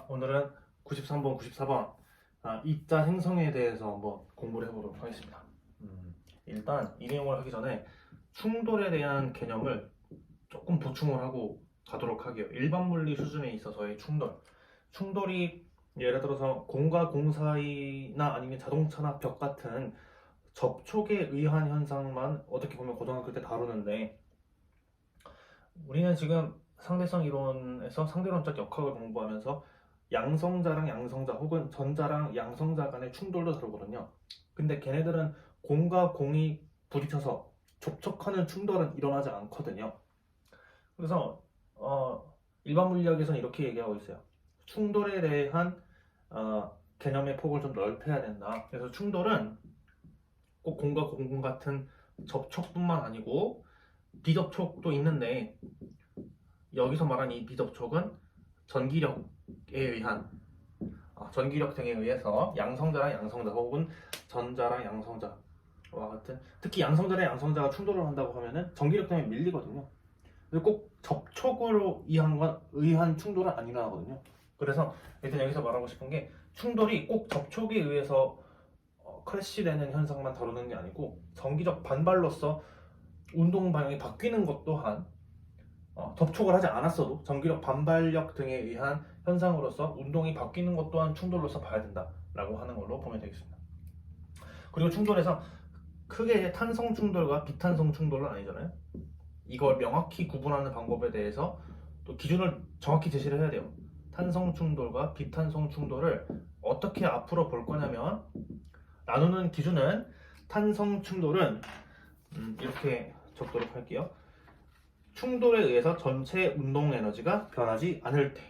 오늘은 93번, 94번 입자 행성에 대해서 한번 공부를 해보도록 하겠습니다. 일단 이 내용을 하기 전에 충돌에 대한 개념을 조금 보충을 하고 가도록 하게요. 일반 물리 수준에 있어서의 충돌이 예를 들어서 공과 공 사이나 아니면 자동차나 벽 같은 접촉에 의한 현상만 어떻게 보면 고등학교 때 다루는데, 우리는 지금 상대성 이론에서 상대론적 역학을 공부하면서 양성자랑 양성자 혹은 전자랑 양성자 간의 충돌도 다루거든요. 근데 걔네들은 공과 공이 부딪혀서 접촉하는 충돌은 일어나지 않거든요. 그래서 일반 물리학에서는 이렇게 얘기하고 있어요. 충돌에 대한 개념의 폭을 좀 넓혀야 된다. 그래서 충돌은 꼭 공과 공 같은 접촉뿐만 아니고 비접촉도 있는데, 여기서 말하는 이 비접촉은 전기력에 의한 전기력 등에 의해서 양성자랑 양성자 혹은 전자랑 양성자와 같은, 특히 양성자랑 양성자가 충돌을 한다고 하면은 전기력 때문에 밀리거든요. 근데 꼭 접촉으로 의한 충돌은 안 일어나거든요. 그래서 일단 여기서 말하고 싶은 게, 충돌이 꼭 접촉에 의해서 크래시되는 현상만 다루는 게 아니고 전기적 반발로서 운동 방향이 바뀌는 것 또한 접촉을 하지 않았어도 전기력 반발력 등에 의한 현상으로서 운동이 바뀌는 것 또한 충돌로서 봐야 된다라고 하는 걸로 보면 되겠습니다. 그리고 충돌에서 크게 탄성 충돌과 비탄성 충돌은 아니잖아요. 이걸 명확히 구분하는 방법에 대해서 또 기준을 정확히 제시를 해야 돼요. 탄성 충돌과 비탄성 충돌을 어떻게 앞으로 볼 거냐면, 나누는 기준은 탄성 충돌은 이렇게 적도록 할게요. 충돌에 의해서 전체 운동 에너지가 변하지 않을 때,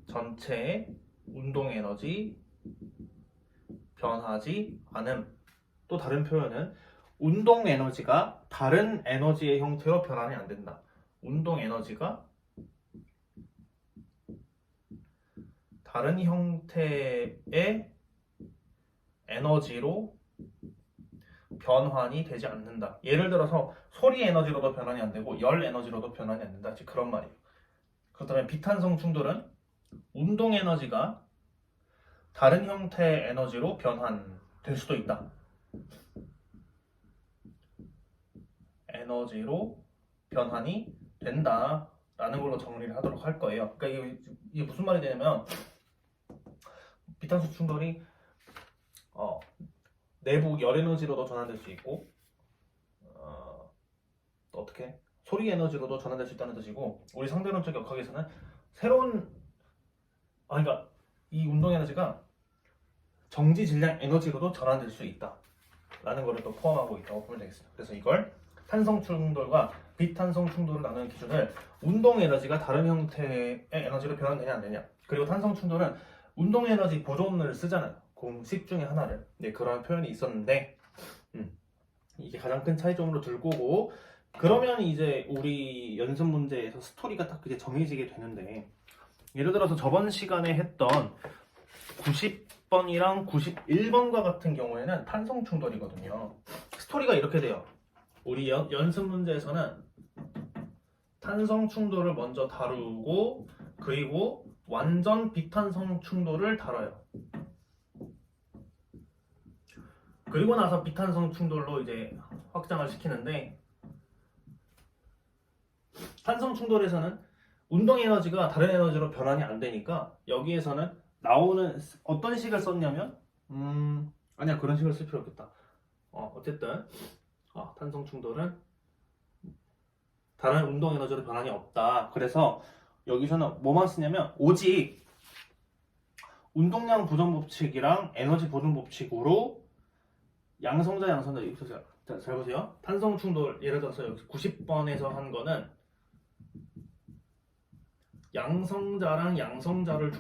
전체 운동 에너지 변하지 않음. 또 다른 표현은 운동 에너지가 다른 에너지의 형태로 변환이 안 된다. 운동 에너지가 다른 형태의 에너지로 변환이 되지 않는다. 예를 들어서 소리 에너지로도 변환이 안 되고 열 에너지로도 변환이 안 된다. 즉 그런 말이에요. 그렇다면 비탄성 충돌은 운동 에너지가 다른 형태의 에너지로 변환될 수도 있다. 에너지로 변환이 된다라는 걸로 정리를 하도록 할 거예요. 그러니까 이게 무슨 말이 되냐면, 비탄소 충돌이 내부 열 에너지로도 전환될 수 있고, 또 어떻게 소리 에너지로도 전환될 수 있다는 뜻이고, 우리 상대론적 역학에서는 새로운 그러니까 이 운동 에너지가 정지 질량 에너지로도 전환될 수 있다라는 것을 또 포함하고 있다고 보면 되겠습니다. 그래서 이걸 탄성 충돌과 비탄성 충돌을 나누는 기준을 운동 에너지가 다른 형태의 에너지로 변환되냐 안 되냐, 그리고 탄성 충돌은 운동 에너지 보존을 쓰잖아요. 공식 중에 하나를. 네, 그런 표현이 있었는데 이게 가장 큰 차이점으로 둘 거고, 그러면 이제 우리 연습 문제에서 스토리가 딱 이제 정해지게 되는데, 예를 들어서 저번 시간에 했던 90번이랑 91번과 같은 경우에는 탄성 충돌이거든요. 스토리가 이렇게 돼요. 우리 연습 문제에서는 탄성 충돌을 먼저 다루고, 그리고 완전 비탄성 충돌을 다뤄요. 그리고 나서 비탄성 충돌로 이제 확장을 시키는데, 탄성 충돌에서는 운동 에너지가 다른 에너지로 변환이 안 되니까 여기에서는 나오는 어떤 식을 썼냐면 아니야, 그런 식을 쓸 필요 없겠다. 어쨌든 탄성 충돌은 다른 운동 에너지로 변환이 없다. 그래서 여기서는 뭐만 쓰냐면 오직 운동량 보존 법칙이랑 에너지 보존 법칙으로 양성자 이렇게 써요. 자, 잘 보세요. 탄성 충돌 예를 들어서 여기 90번에서 한 거는 양성자랑 양성자를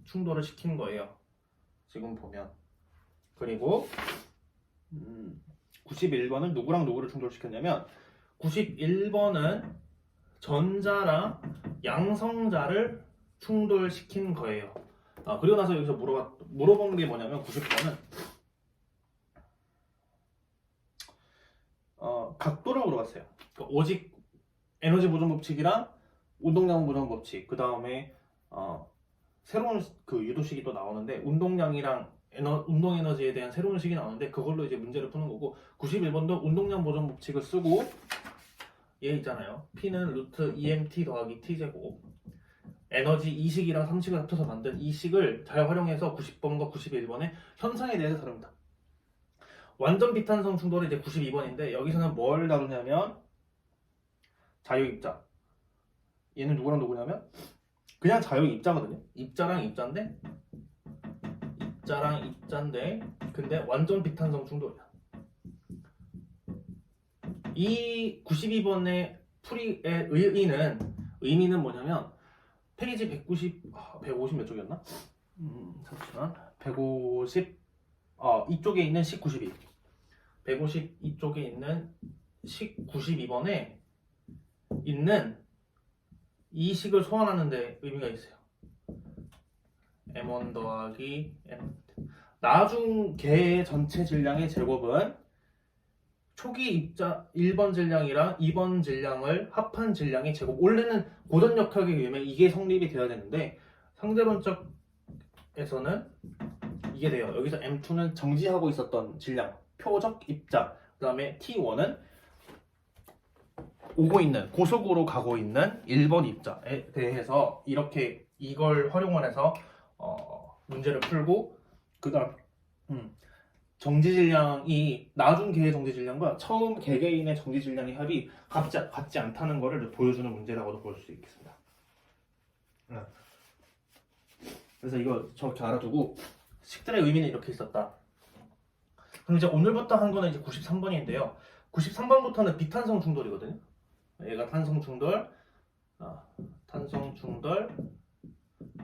충돌을 시킨 거예요. 지금 보면. 그리고 91번은 누구랑 누구를 충돌시켰냐면, 91번은 전자랑 양성자를 충돌시킨 거예요. 그리고 나서 여기서 물어본 게 뭐냐면, 90번은 각도를 물어봤어요. 그러니까 오직 에너지 보존 법칙이랑 운동량 보존 법칙, 그 다음에 새로운 그 유도식이 또 나오는데 운동량이랑 운동 에너지에 대한 새로운 식이 나오는데 그걸로 이제 문제를 푸는 거고 91번도 운동량 보존 법칙을 쓰고 얘 있잖아요. P는 루트 EMT 더하기 T제곱 에너지 2식이랑 3식을 합쳐서 만든 이 식을 잘 활용해서 90번과 91번의 현상에 대해서 다룹니다. 완전 비탄성 충돌은 이제 92번인데 여기서는 뭘 다루냐면 자유입자. 얘는 누구랑 누구냐면 그냥 자유입자거든요. 입자랑 입자인데 입자랑 입자인데 근데 완전 비탄성 충돌이야. 이 92번의 풀이의 의미는 뭐냐면 페이지 150 몇 쪽이었나? 잠시만 150 이쪽에 있는 식 92 150 이쪽에 있는 식 92번에 있는 이 식을 소환하는 데 의미가 있어요. M1 더하기 M 나중 개 전체 질량의 제곱은 초기 입자 1번 질량이랑 2번 질량을 합한 질량의 제곱. 원래는 고전역학에 의하면 이게 성립이 되어야 되는데 상대론적에서는 이게 돼요. 여기서 M2는 정지하고 있었던 질량, 표적 입자. 그 다음에 T1은 오고 있는, 고속으로 가고 있는 1번 입자에 대해서 이렇게 이걸 활용을 해서 문제를 풀고 그 다음 정지 질량이 나중 개의 정지 질량과 처음 개개인의 정지 질량의 합이 같지 않다는 것을 보여주는 문제라고도 볼 수 있겠습니다. 그래서 이거 저렇게 알아두고 식들의 의미는 이렇게 있었다. 그럼 이제 오늘부터 한 거는 이제 93번인데요. 93번부터는 비탄성 충돌이거든요. 얘가 탄성 충돌, 탄성 충돌,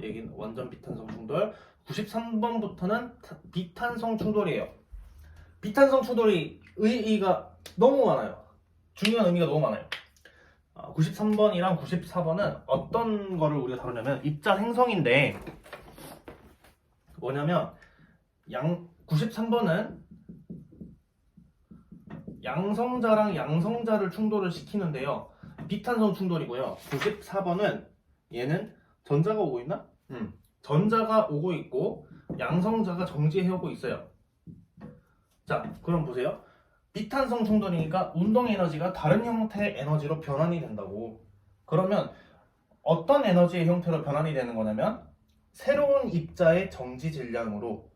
얘기는 완전 비탄성 충돌. 93번부터는 비탄성 충돌이에요. 비탄성 충돌이 의의가 너무 많아요. 중요한 의미가 너무 많아요. 93번이랑 94번은 어떤 거를 우리가 다루냐면 입자 생성인데 뭐냐면 93번은 양성자랑 양성자를 충돌을 시키는데요. 비탄성 충돌이고요. 94번은 얘는 전자가 오고 있나? 전자가 오고 있고 양성자가 정지해오고 있어요. 자, 그럼 보세요. 비탄성 충돌이니까 운동 에너지가 다른 형태의 에너지로 변환이 된다고. 그러면 어떤 에너지의 형태로 변환이 되는 거냐면 새로운 입자의 정지 질량으로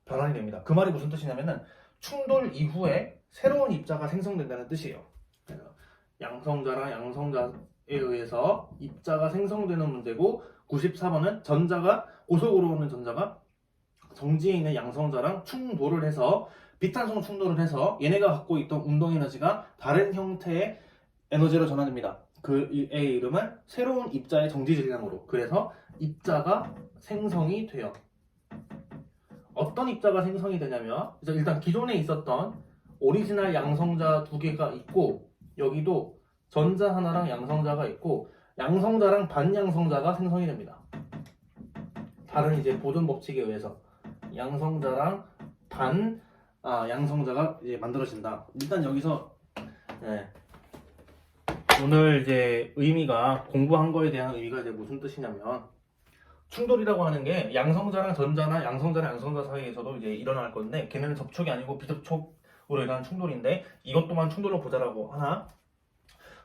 변환이 됩니다. 그 말이 무슨 뜻이냐면은 충돌 이후에 새로운 입자가 생성된다는 뜻이에요. 그래서 양성자랑 양성자에 의해서 입자가 생성되는 문제고 94번은 고속으로 오는 전자가 정지에 있는 양성자랑 충돌을 해서 비탄성 충돌을 해서 얘네가 갖고 있던 운동 에너지가 다른 형태의 에너지로 전환됩니다. 그의 이름은 새로운 입자의 정지 질량으로. 그래서 입자가 생성이 돼요. 어떤 입자가 생성이 되냐면 일단 기존에 있었던 오리지널 양성자 두 개가 있고 여기도 전자 하나랑 양성자가 있고 양성자랑 반양성자가 생성이 됩니다. 다른 이제 보존 법칙에 의해서 양성자랑 양성자가 이제 만들어진다. 일단 여기서 오늘 이제 의미가 공부한 거에 대한 의미가 이제 무슨 뜻이냐면 충돌이라고 하는 게 양성자랑 전자나 양성자랑 양성자 사이에서도 이제 일어날 건데 걔네는 접촉이 아니고 비접촉으로 일어나는 충돌인데 이것 또한 충돌로 보자라고 하나.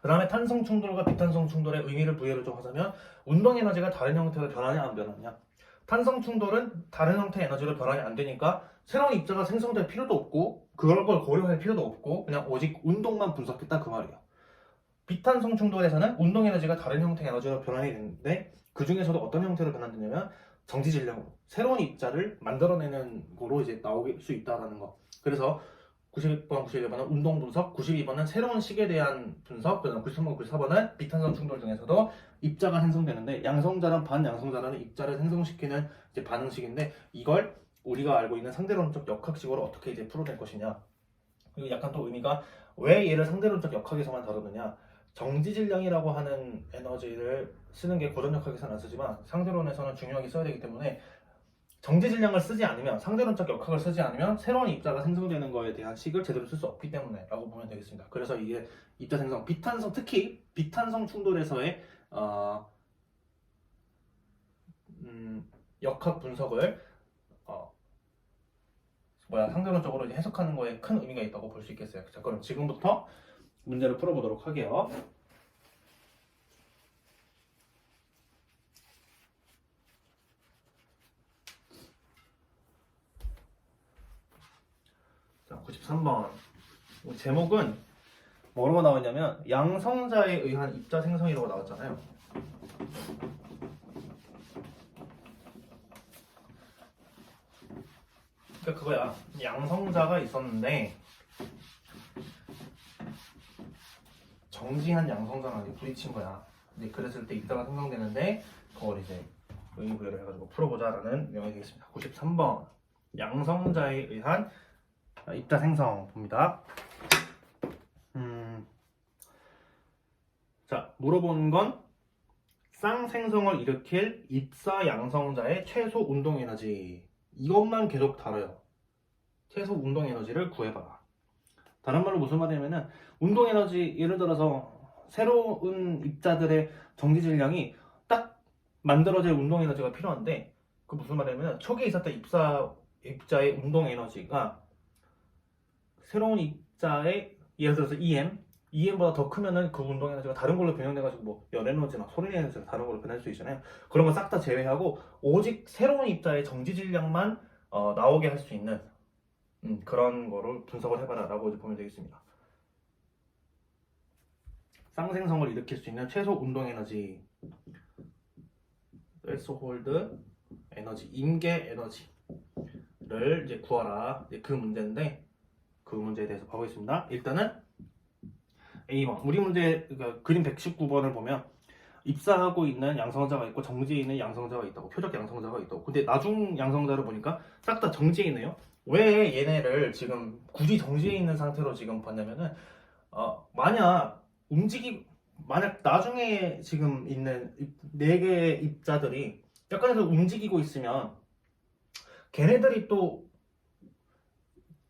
그 다음에 탄성 충돌과 비탄성 충돌의 의미를 부여를 좀 하자면 운동 에너지가 다른 형태로 변하냐 안 변하냐. 탄성 충돌은 다른 형태의 에너지로 변환이 안 되니까 새로운 입자가 생성될 필요도 없고 그걸 고려할 필요도 없고 그냥 오직 운동만 분석했다 그 말이에요. 비탄성 충돌에서는 운동 에너지가 다른 형태의 에너지로 변환이 되는데 그 중에서도 어떤 형태로 변환되냐면 정지 질량으로 새로운 입자를 만들어내는 거로 이제 나올 수 있다라는 거. 그래서 91번, 91번은 운동 분석, 92번은 새로운 식에 대한 분석, 그다음 93번, 94번은 비탄성 충돌 중에서도 입자가 생성되는데 양성자랑 반양성자라는 입자를 생성시키는 이제 반응식인데 이걸 우리가 알고 있는 상대론적 역학식으로 어떻게 이제 풀어낼 것이냐. 그리고 약간 또 의미가 왜 얘를 상대론적 역학에서만 다루느냐. 정지 질량이라고 하는 에너지를 쓰는 게 고전역학에서는 안 쓰지만 상대론에서는 중요하게 써야 되기 때문에 정지 질량을 쓰지 않으면 상대론적 역학을 쓰지 않으면 새로운 입자가 생성되는 거에 대한 식을 제대로 쓸 수 없기 때문에 라고 보면 되겠습니다. 그래서 이게 입자 생성, 비탄성, 특히 비탄성 충돌에서의 역학 분석을 상대론적으로 이제 해석하는 거에 큰 의미가 있다고 볼 수 있겠어요. 자, 그럼 지금부터 문제를 풀어보도록 할게요. 자, 93번. 제목은 뭐라고 나왔냐면 양성자에 의한 입자 생성이라고 나왔잖아요. 그러니까 그거야. 양성자가 있었는데 정지한 양성자랑 부딪힌 거야. 이제 그랬을 때 입자가 생성되는데 그걸 이제 의미부여를 해가지고 풀어보자라는 내용이 되겠습니다. 93번. 양성자에 의한 입자 생성 봅니다. 자, 물어본 건 쌍생성을 일으킬 입사 양성자의 최소 운동 에너지. 이것만 계속 다뤄요. 최소 운동 에너지를 구해봐라. 다른 말로 무슨 말이냐면은 운동 에너지, 예를 들어서 새로운 입자들의 정지 질량이 딱 만들어질 운동 에너지가 필요한데, 그 무슨 말이냐면 초기에 있었던 입자의 운동 에너지가 새로운 입자의 예를 들어서 EM보다 더 크면은 그 운동 에너지가 다른 걸로 변형돼가지고 뭐 열 에너지나 소리 에너지가 다른 걸로 변할 수 있잖아요. 그런 거 싹 다 제외하고 오직 새로운 입자의 정지 질량만 나오게 할 수 있는 그런 거를 분석을 해봐라 라고 이제 보면 되겠습니다. 쌍생성을 일으킬 수 있는 최소 운동 에너지, 셀스홀드 에너지, 임계 에너지를 이제 구하라. 이제 그 문제인데 그 문제에 대해서 봐보겠습니다. 일단은 A번 우리 문제 그러니까 그림 119번을 보면 입사하고 있는 양성자가 있고 정지해 있는 양성자가 있다고, 표적 양성자가 있다고. 근데 나중 양성자를 보니까 싹 다 정지해 있네요. 왜 얘네를 지금 굳이 정지해 있는 상태로 지금 봤냐면은 만약 나중에 지금 있는 4개의 입자들이 약간에서 움직이고 있으면 걔네들이 또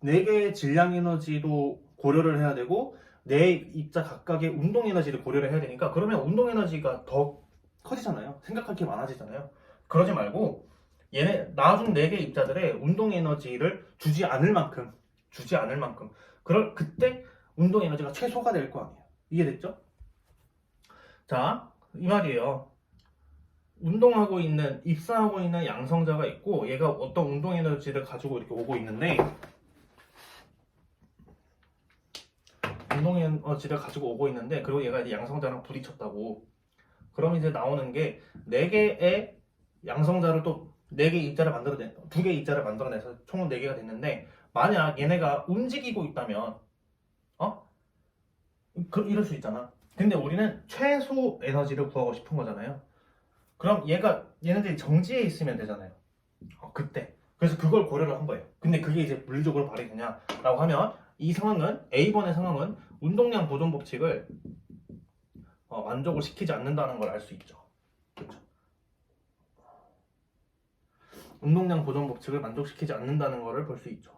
4개의 질량 에너지도 고려를 해야 되고 내 입자 각각의 운동 에너지를 고려를 해야 되니까, 그러면 운동 에너지가 더 커지잖아요. 생각할 게 많아지잖아요. 그러지 말고 얘네 나중 4개 입자들의 운동 에너지를 주지 않을 만큼 그때 운동 에너지가 최소가 될 거 아니에요. 이해됐죠? 자, 이 말이에요. 입사하고 있는 양성자가 있고 얘가 어떤 운동 에너지를 가지고 이렇게 오고 있는데, 운동 에너지를 가지고 오고 있는데, 그리고 얘가 이제 양성자랑 부딪혔다고. 그럼 이제 나오는 게 4개의 양성자를 또 4개 입자를 2개 입자를 만들어내서 총 4개가 됐는데, 만약 얘네가 움직이고 있다면 이럴 수 있잖아. 근데 우리는 최소 에너지를 구하고 싶은 거잖아요. 그럼 얘네들이 정지해 있으면 되잖아요. 그때. 그래서 그걸 고려를 한 거예요. 근데 그게 이제 물리적으로 발휘되냐라고 하면 이 상황은, A번의 상황은 운동량 보존 법칙을 만족을 시키지 않는다는 걸 알 수 있죠. 그렇죠? 운동량 보존 법칙을 만족시키지 않는다는 거를 볼 수 있죠.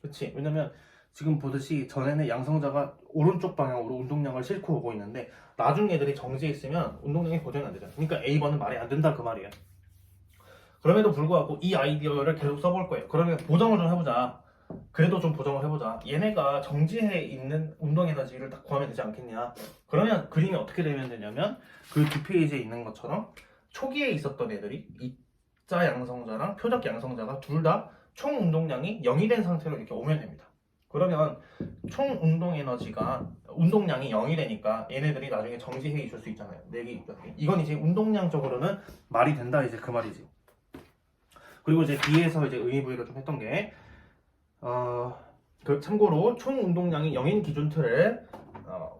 그렇지? 왜냐면 지금 보듯이 전에는 양성자가 오른쪽 방향으로 운동량을 싣고 오고 있는데 나중 애들이 정지해 있으면 운동량이 보존이 안 되잖아요. 그러니까 A번은 말이 안 된다 그 말이에요. 그럼에도 불구하고 이 아이디어를 계속 써볼 거예요. 그러면 보정을 좀 해보자. 그래도 좀 보정을 해보자. 얘네가 정지해 있는 운동 에너지를 딱 구하면 되지 않겠냐. 그러면 그림이 어떻게 되면 되냐면 그 뒷페이지에 있는 것처럼 초기에 있었던 애들이 입자 양성자랑 표적 양성자가 둘 다 총 운동량이 0이 된 상태로 이렇게 오면 됩니다. 그러면 총 운동량이 0이 되니까 얘네들이 나중에 정지해 있을 수 있잖아요. 4개 입자들이. 이건 이제 운동량적으로는 말이 된다, 이제 그 말이지. 그리고 이제 B에서 이제 의미부여를 좀 했던 게 참고로 총 운동량이 0인 기준틀을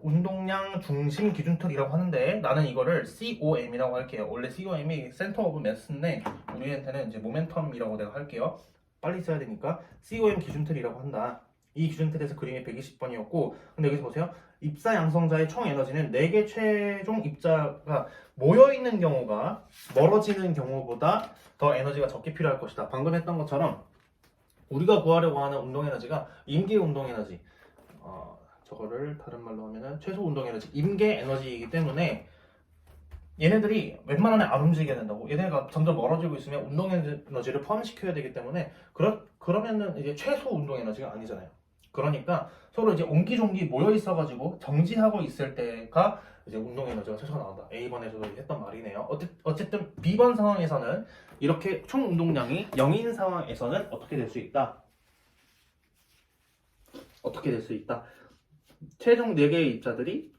운동량 중심 기준틀이라고 하는데, 나는 이거를 COM이라고 할게요. 원래 COM이 센터 오브 매스인데 우리한테는 이제 모멘텀이라고 내가 할게요. 빨리 써야 되니까 COM 기준틀이라고 한다. 이 기준틀에서 그림이 120번이었고, 근데 여기서 보세요. 입사 양성자의 총 에너지는 4개 최종 입자가 모여있는 경우가 멀어지는 경우보다 더 에너지가 적게 필요할 것이다. 방금 했던 것처럼 우리가 구하려고 하는 운동 에너지가 임계 운동 에너지, 저거를 다른 말로 하면은 최소 운동 에너지, 임계 에너지이기 때문에 얘네들이 웬만하면 안 움직여야 된다고. 얘네가 점점 멀어지고 있으면 운동 에너지를 포함시켜야 되기 때문에 그러면은 이제 최소 운동 에너지가 아니잖아요. 그러니까 서로 이제 옹기종기 모여 있어가지고 정지하고 있을 때가 이제 운동 에너지가 최소가 나온다. A번에서도 했던 말이네요. 어쨌든 B번 상황에서는 이렇게 총 운동량이 0인 상황에서는 어떻게 될 수 있다? 어떻게 될 수 있다? 최종 4개의 입자들이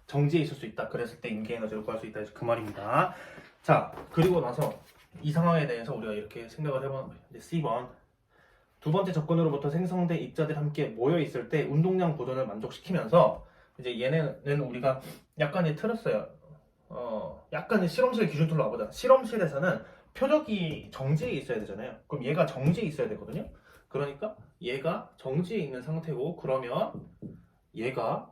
정지해 있을 수 있다. 그랬을 때 임계 에너지를 구할 수 있다. 그 말입니다. 자, 그리고 나서 이 상황에 대해서 우리가 이렇게 생각을 해보는 거예요. 이제 C번 두 번째 접근으로부터 생성된 입자들이 함께 모여 있을 때 운동량 보존을 만족시키면서 이제 얘네는 우리가 약간의 틀었어요. 약간의 실험실 기준틀로 와보자. 실험실에서는 표적이 정지해 있어야 되잖아요. 그럼 얘가 정지해 있어야 되거든요. 그러니까 얘가 정지해 있는 상태고, 그러면 얘가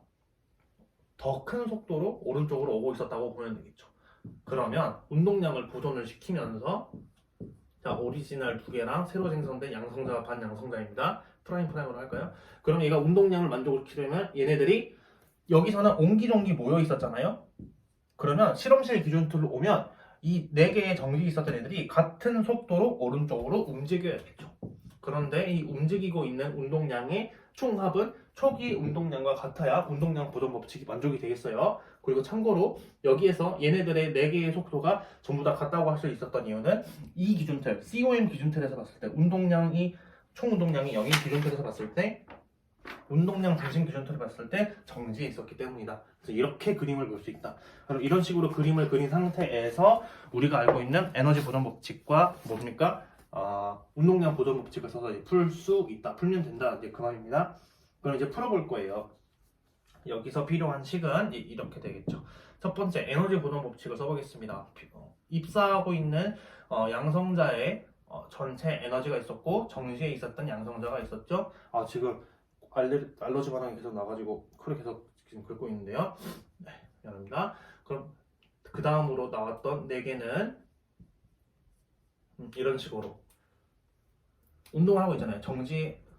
더 큰 속도로 오른쪽으로 오고 있었다고 보면 되겠죠. 그러면 운동량을 보존을 시키면서 자, 오리지널 2개랑 새로 생성된 양성자와 반양성자입니다. 프라임으로 할까요? 그럼 얘가 운동량을 만족시키려면 얘네들이 여기서는 옹기종기 모여 있었잖아요. 그러면 실험실 기준틀로 오면 이 4개의 정지 있었던 애들이 같은 속도로 오른쪽으로 움직여야겠죠. 그런데 이 움직이고 있는 운동량의 총합은 초기 운동량과 같아야 운동량 보존 법칙이 만족이 되겠어요. 그리고 참고로 여기에서 얘네들의 4개의 속도가 전부 다 같다고 할 수 있었던 이유는 이 기준틀, COM 기준틀에서 봤을 때 총 운동량이 0인 기준틀에서 봤을 때 운동량 중심 기준틀을 봤을 때 정지해 있었기 때문이다. 그래서 이렇게 그림을 볼 수 있다. 그럼 이런 식으로 그림을 그린 상태에서 우리가 알고 있는 에너지 보존 법칙과 뭡니까? 운동량 보존 법칙을 써서 풀 수 있다. 풀면 된다. 이제 그 말입니다. 그럼 이제 풀어볼 거예요. 여기서 필요한 식은 이렇게 되겠죠. 첫 번째 에너지 보존 법칙을 써보겠습니다. 입사하고 있는 양성자의 전체 에너지가 있었고 정지에 있었던 양성자가 있었죠. 지금 알러지 반응이 계속 나가지고 쿨을 계속 지금 긁고 있는데요. 네, 미안합니다. 그럼 그 다음으로 나왔던 4개는 이런 식으로 운동을 하고 있잖아요.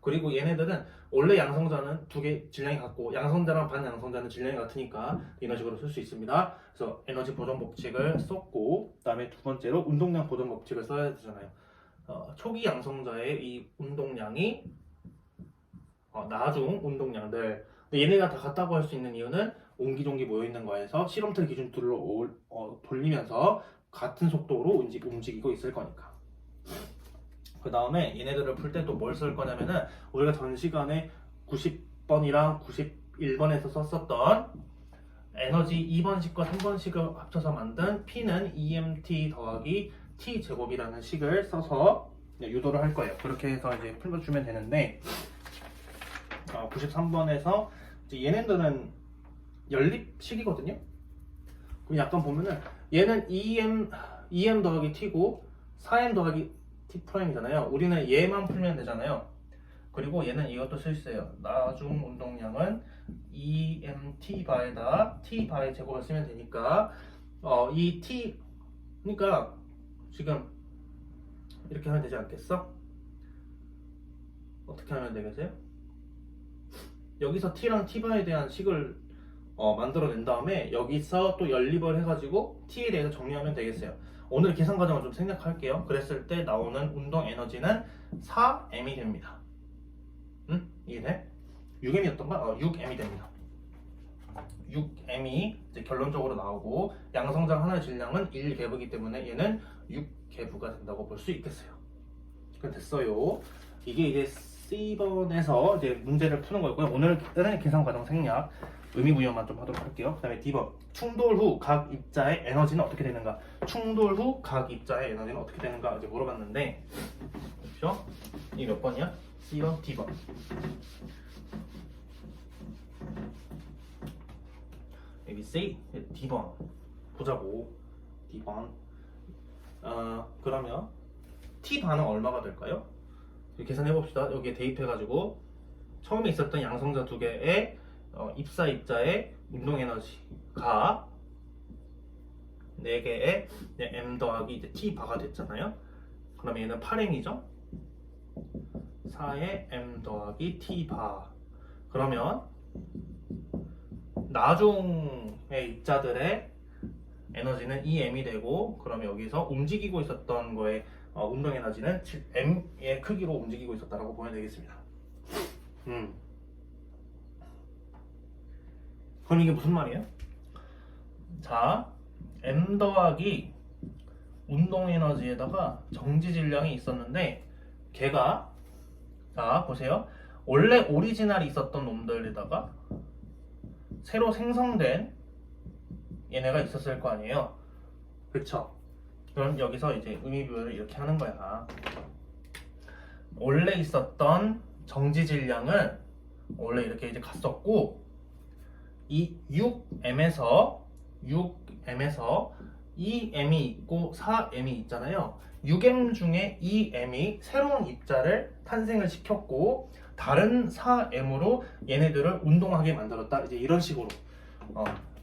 그리고 얘네들은 원래 양성자는 2개 질량이 같고 양성자랑 반양성자는 질량이 같으니까 이런 식으로 쓸 수 있습니다. 그래서 에너지 보존 법칙을 썼고, 그 다음에 두 번째로 운동량 보존 법칙을 써야 되잖아요. 초기 양성자의 이 운동량이 나중 운동량들, 근데 얘네가 다 같다고 할 수 있는 이유는 옹기종기 모여있는 거에서 실험틀 기준틀로 돌리면서 같은 속도로 움직이고 있을 거니까. 그 다음에 얘네들을 풀 때 또 뭘 쓸 거냐면은 우리가 전 시간에 90번이랑 91번에서 썼었던 에너지 2번식과 3번식을 합쳐서 만든 P는 EMT 더하기 T 제곱이라는 식을 써서 유도를 할 거예요. 그렇게 해서 이제 풀어주면 되는데 93번에서 얘네들은 연립식이거든요. 그럼 약간 보면은 얘는 EM 더하기 T고 4M 더하기 T'이잖아요. 우리는 얘만 풀면 되잖아요. 그리고 얘는 이것도 쓸 수 있어요. 나중 운동량은 EMT/다 T/의 제곱을 쓰면 되니까 이 T 그러니까 지금 이렇게 하면 되지 않겠어? 어떻게 하면 되겠어요? 여기서 T랑 T/에 대한 식을 만들어낸 다음에 여기서 또 연립을 해가지고 T에 대해서 정리하면 되겠어요. 오늘 계산 과정을 좀 생략할게요. 그랬을 때 나오는 운동 에너지는 4M이 됩니다. 이해돼? 6M이었던가? 6M이 됩니다. 6M이 이제 결론적으로 나오고 양성장 하나의 질량은 1개부이기 때문에 얘는 6개부가 된다고 볼 수 있겠어요. 그럼 됐어요. 이게 이제 C번에서 이제 문제를 푸는 거였고요. 오늘은 계산 과정 생략, 의미 부여만 좀 하도록 할게요. 그 다음에 D번, 충돌 후 각 입자의 에너지는 어떻게 되는가? 충돌 후 각 입자의 에너지는 어떻게 되는가? 이제 물어봤는데, 그렇죠? 이 몇 번이야? C번, D번. 여기 C, D번 보자고. D번. 그러면 T 반응 얼마가 될까요? 계산해 봅시다. 여기에 대입해가지고 처음에 있었던 양성자 2개의 입사 입자의 운동 에너지가 4개의 M 더하기 이제 T 바가 됐잖아요. 그러면 얘는 8M이죠. 4의 M 더하기 T 바. 그러면 나중의 입자들의 에너지는 EM이 되고, 그러면 여기서 움직이고 있었던 거에 운동 에너지는 M의 크기로 움직이고 있었다라고 보면 되겠습니다. 그럼 이게 무슨 말이에요? 자, M 더하기 운동 에너지에다가 정지 질량이 있었는데, 걔가, 자 보세요, 원래 오리지널이 있었던 놈들에다가 새로 생성된 얘네가 있었을 거 아니에요. 그쵸? 그럼 여기서 이제 의미부여를 이렇게 하는 거야. 원래 있었던 정지 질량은 원래 이렇게 이제 갔었고, 이 6M에서 2M이 있고 4M이 있잖아요. 6M 중에 2M이 새로운 입자를 탄생을 시켰고, 다른 4M으로 얘네들을 운동하게 만들었다. 이제 이런 식으로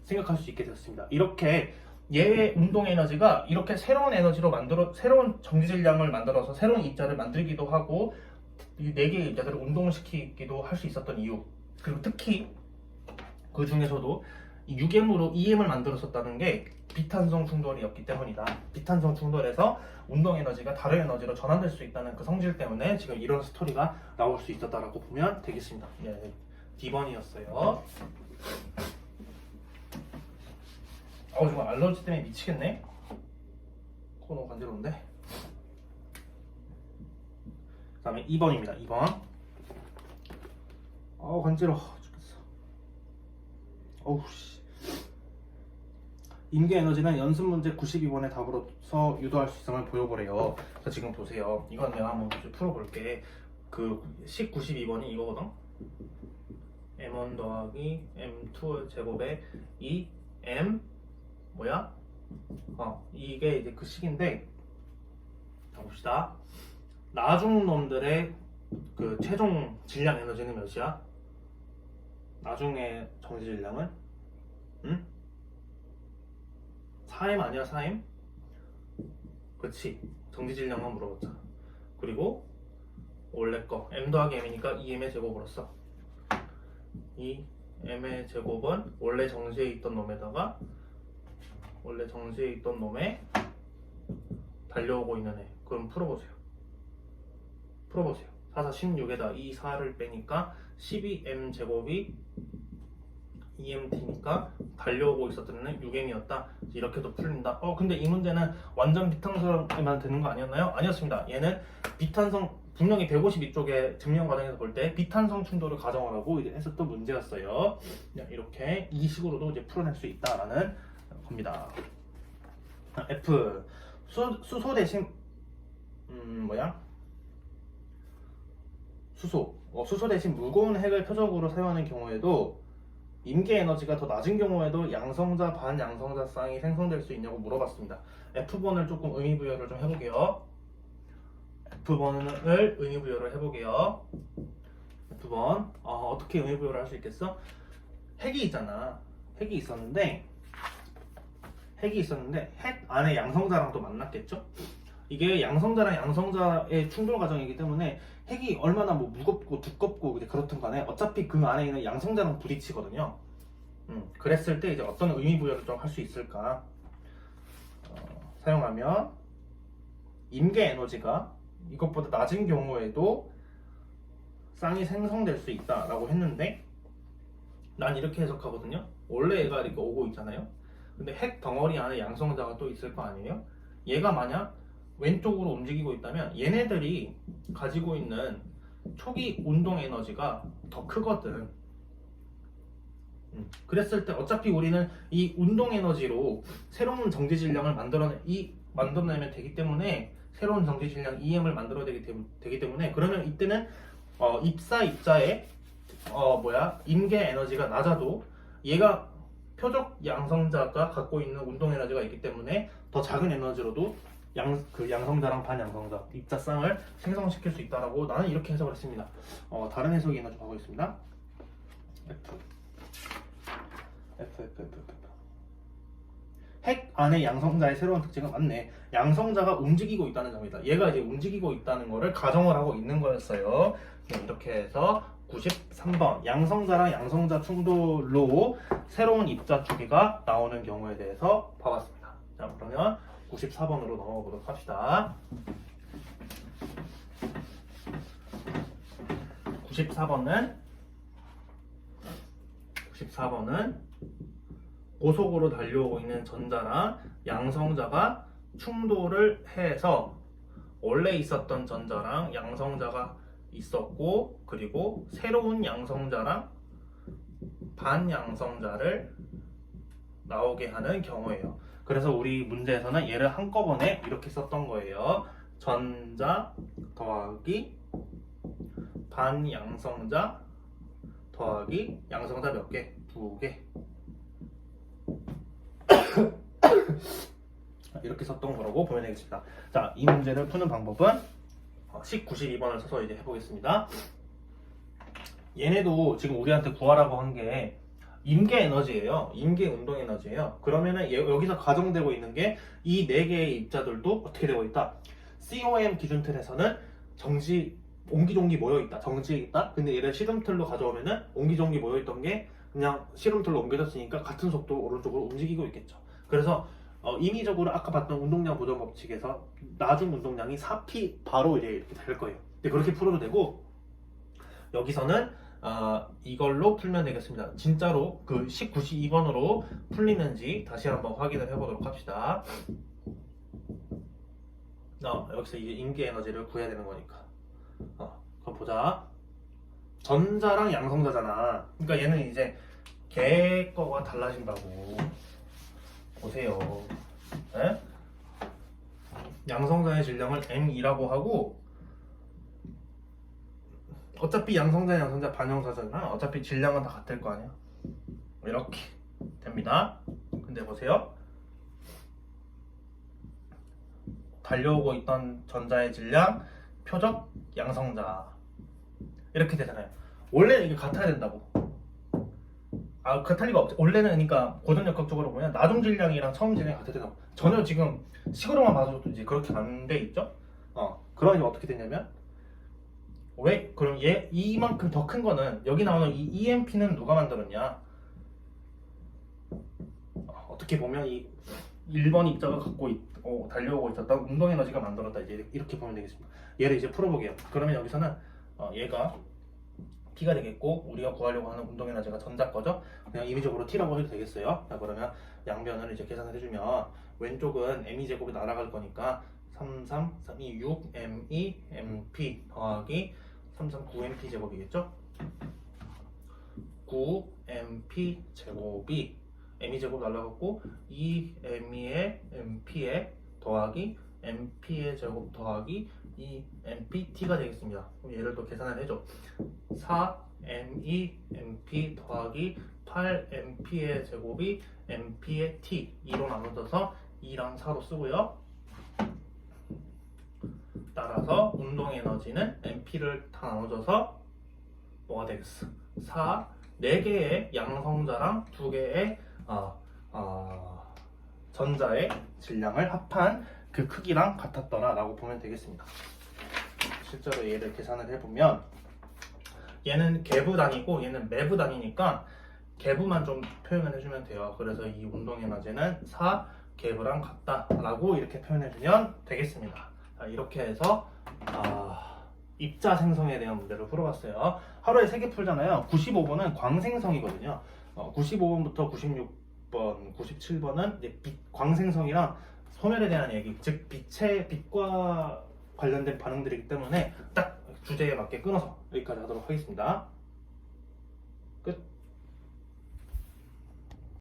생각할 수 있게 되었습니다. 이렇게 얘의 운동 에너지가 이렇게 새로운 에너지로 새로운 정지질량을 만들어서 새로운 입자를 만들기도 하고, 이 4개의 입자들을 운동시키기도 할 수 있었던 이유, 그리고 특히 그 중에서도 6M으로 2M을 만들었었다는 게 비탄성 충돌이었기 때문이다. 비탄성 충돌에서 운동 에너지가 다른 에너지로 전환될 수 있다는 그 성질 때문에 지금 이런 스토리가 나올 수 있었다라고 보면 되겠습니다. 예, D번이었어요. 정말 알러지 때문에 미치겠네. 코 너무 간지러운데. 그 다음에 2번입니다. 2번. 간지러워 죽겠어. 어우씨. 임계 에너지는 연습 문제 92번의 답으로서 유도할 수 있음을 보여보래요. 그래서 지금 보세요. 이건 내가 한번 풀어볼게. 그 92번이 이거거든. M1 더하기 M2 제곱에 2M 뭐야? 이게 이제 그 식인데, 자 봅시다. 나중 놈들의 그 최종 질량 에너지는 몇이야? 나중에 정지 질량은? 4M 아니야 4M? 그렇지. 정지 질량만 물어봤잖아. 그리고 원래 거 M 더하기 M이니까 2M의 제곱으로 써. 이 M의 제곱은 원래 정지에 있던 놈에 달려오고 있는 애. 그럼 풀어보세요. 4, 4, 16에다 이 4를 빼니까 12M 제곱이 2MT니까 달려오고 있었던 애는 6M이었다. 이렇게도 풀린다. 근데 이 문제는 완전 비탄성에만 되는 거 아니었나요? 아니었습니다. 얘는 비탄성, 분명히 152쪽에 증명 과정에서 볼 때 비탄성 충돌을 가정을 하고 이제 했었던 문제였어요. 이렇게 이 식으로도 이제 풀어낼 수 있다라는 겁니다. F. 수소 대신 수소 대신 무거운 핵을 표적으로 사용하는 경우에도 임계 에너지가 더 낮은 경우에도 양성자 반양성자 쌍이 생성될 수 있냐고 물어봤습니다. F번을 조금 의미부여를 좀 해볼게요. F번을 의미부여를 해보게요. F번 어떻게 의미부여를 할 수 있겠어? 핵이 있잖아. 핵이 있었는데 핵 안에 양성자랑 또 만났겠죠? 이게 양성자랑 양성자의 충돌 과정이기 때문에 핵이 얼마나 무겁고 두껍고 그렇든 간에 어차피 그 안에 있는 양성자랑 부딪히거든요. 그랬을 때 이제 어떤 의미부여를 좀 할 수 있을까? 사용하면 임계 에너지가 이것보다 낮은 경우에도 쌍이 생성될 수 있다라고 했는데, 난 이렇게 해석하거든요. 원래 얘가 이렇게 오고 있잖아요. 근데 핵 덩어리 안에 양성자가 또 있을 거 아니에요? 얘가 만약 왼쪽으로 움직이고 있다면 얘네들이 가지고 있는 초기 운동 에너지가 더 크거든. 그랬을 때 어차피 우리는 이 운동 에너지로 새로운 정지 질량을 만들어내면 되기 때문에, 새로운 정지 질량 EM을 만들어야 되기 때문에, 그러면 이때는 입자의 임계 에너지가 낮아도 얘가 표적 양성자가 갖고 있는 운동 에너지가 있기 때문에 더 작은 에너지로도 양성자랑 반양성자 입자쌍을 생성시킬 수 있다라고 나는 이렇게 해석을 했습니다. 다른 해석이나 좀 하고 있습니다. F. 핵 안에 양성자의 새로운 특징은 맞네. 양성자가 움직이고 있다는 점이다. 얘가 이제 움직이고 있다는 거를 가정을 하고 있는 거였어요. 이렇게 해서 93번 양성자랑 양성자 충돌로 새로운 입자 주기가 나오는 경우에 대해서 봐봤습니다. 자, 그러면 94번으로 넘어가 보도록 합시다. 94번은 고속으로 달려오고 있는 전자랑 양성자가 충돌을 해서 원래 있었던 전자랑 양성자가 있었고, 그리고 새로운 양성자랑 반양성자를 나오게 하는 경우예요. 그래서 우리 문제에서는 얘를 한꺼번에 이렇게 썼던 거예요. 전자 더하기 반양성자 더하기 양성자 몇 개? 2개. 이렇게 썼던 거라고 보면 되겠습니다. 자, 이 문제를 푸는 방법은 식 92번을 써서 이제 해보겠습니다. 얘네도 지금 우리한테 구하라고 한 게 임계 에너지예요. 임계 운동 에너지예요. 그러면은 여기서 가정되고 있는 게 이 네 개의 입자들도 어떻게 되고 있다? COM 기준 틀에서는 옹기종기 모여있다. 정지해 있다. 근데 얘를 시름틀로 가져오면은 옹기종기 모여있던 게 그냥 시름틀로 옮겨졌으니까 같은 속도로 오른쪽으로 움직이고 있겠죠. 그래서 임의적으로 아까 봤던 운동량 보존 법칙에서 나중 운동량이 4P 바로 이렇게 될 거예요. 근데 그렇게 풀어도 되고, 여기서는 이걸로 풀면 되겠습니다. 진짜로 그 92번으로 풀리는지 다시 한번 확인을 해보도록 합시다. 여기서 이제 임계 에너지를 구해야 되는 거니까. 그럼 보자. 전자랑 양성자잖아. 그러니까 얘는 이제 걔 거가 달라진다고. 보세요. 네? 양성자의 질량을 M이라고 하고, 어차피 양성자 반영자잖아. 어차피 질량은 다 같을 거 아니야. 이렇게 됩니다. 근데 보세요. 달려오고 있던 전자의 질량, 표적 양성자 이렇게 되잖아요. 원래는 이게 같아야 된다고. 같을 리가 없지. 원래는 그러니까 고전역학적으로 보면 나중 질량이랑 처음 질량이 같아야 된다고. 전혀 지금 식으로만 봐도 이제 그렇게 안 돼 있죠. 그러니 어떻게 되냐면, 왜? 그럼 이만큼 더 큰 거는 여기 나오는 이 EMP는 누가 만들었냐? 어떻게 보면 이 1번 입자가 달려오고 있었던 운동 에너지가 만들었다. 이제 이렇게 보면 되겠습니다. 얘를 이제 풀어보게요. 그러면 여기서는 얘가 P가 되겠고, 우리가 구하려고 하는 운동 에너지가 전자 거죠. 그냥 임의적으로 T라고 해도 되겠어요. 자, 그러면 양변을 이제 계산을 해주면 왼쪽은 M2 제곱이 날아갈 거니까 326 M2 MP 더하기 339MP 제곱이겠죠? 9MP 제곱이 M2 제곱 날라갔고 2M2의 MP에 더하기 MP의 제곱 더하기 2MPT가 되겠습니다. 그럼 얘를 또 계산을 해줘. 4M2 MP 더하기 8MP의 제곱이 MP의 T 2로 나눠져서 2랑 4로 쓰고요. 따라서 운동 에너지는 MP를 다 나눠줘서 뭐가 되겠어? 4개의 양성자랑 2개의 전자의 질량을 합한 그 크기랑 같았더라 라고 보면 되겠습니다. 실제로 얘를 계산을 해보면 얘는 개부 단위고 얘는 매부 단위니까 개부만 좀 표현을 해주면 돼요. 그래서 이 운동 에너지는 4개부랑 같다 라고 이렇게 표현해주면 되겠습니다. 이렇게 해서 입자 생성에 대한 문제를 풀어봤어요. 하루에 3개 풀잖아요. 95번은 광생성이거든요. 95번부터 96번, 97번은 이제 광생성이랑 소멸에 대한 얘기, 즉 빛과 관련된 반응들이기 때문에 딱 주제에 맞게 끊어서 여기까지 하도록 하겠습니다. 끝.